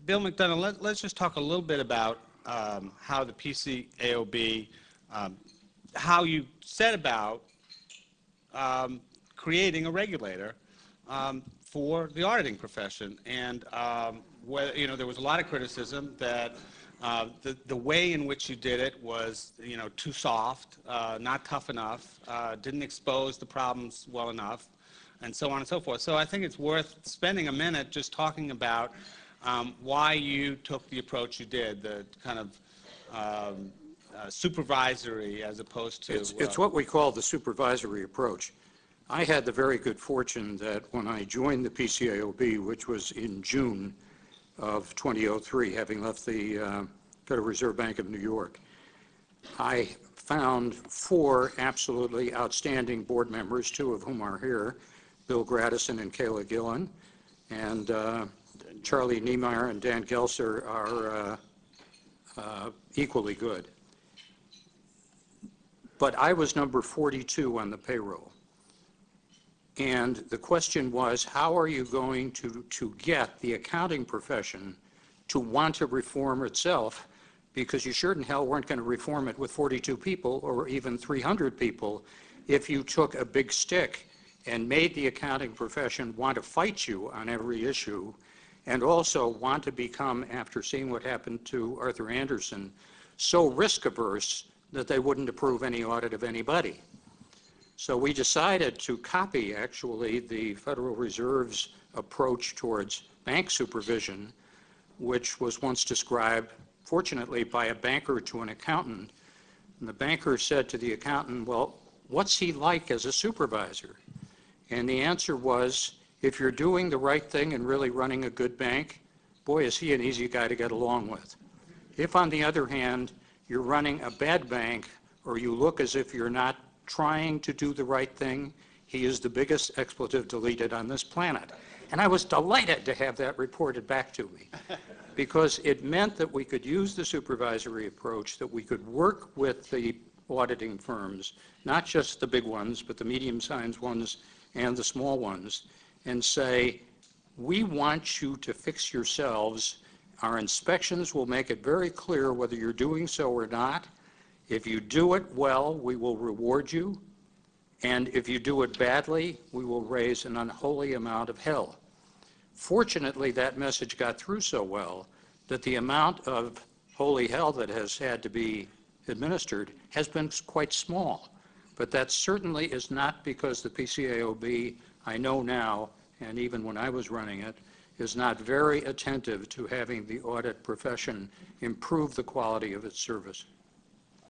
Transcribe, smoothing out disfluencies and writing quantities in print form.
Bill McDonough, let's just talk a little bit about how the PCAOB, how you set about creating a regulator for the auditing profession, and whether, there was a lot of criticism that the way in which you did it was, too soft, not tough enough, didn't expose the problems well enough, and so on and so forth. So I think it's worth spending a minute just talking about why you took the approach you did, the kind of supervisory as opposed to... It's what we call the supervisory approach. I had the very good fortune that when I joined the PCAOB, which was in June of 2003, having left the Federal Reserve Bank of New York, I found 4 absolutely outstanding board members, 2 of whom are here, Bill Gradison and Kayla Gillen, and Charlie Niemeyer and Dan Gelser are equally good. But I was number 42 on the payroll. And the question was, how are you going to get the accounting profession to want to reform itself? Because you sure in hell weren't going to reform it with 42 people or even 300 people if you took a big stick and made the accounting profession want to fight you on every issue, and also want to become, after seeing what happened to Arthur Andersen, so risk-averse that they wouldn't approve any audit of anybody. So we decided to copy, actually, the Federal Reserve's approach towards bank supervision, which was once described, fortunately, by a banker to an accountant. And the banker said to the accountant, well, what's he like as a supervisor? And the answer was, if you're doing the right thing and really running a good bank, boy, is he an easy guy to get along with. If, on the other hand, you're running a bad bank, or you look as if you're not trying to do the right thing, he is the biggest expletive deleted on this planet. And I was delighted to have that reported back to me, because it meant that we could use the supervisory approach, that we could work with the auditing firms, not just the big ones, but the medium-sized ones and the small ones, and say, we want you to fix yourselves. Our inspections will make it very clear whether you're doing so or not. If you do it well, we will reward you. And if you do it badly, we will raise an unholy amount of hell. Fortunately, that message got through so well that the amount of holy hell that has had to be administered has been quite small. But that certainly is not because the PCAOB, I know now, and even when I was running it, is not very attentive to having the audit profession improve the quality of its service.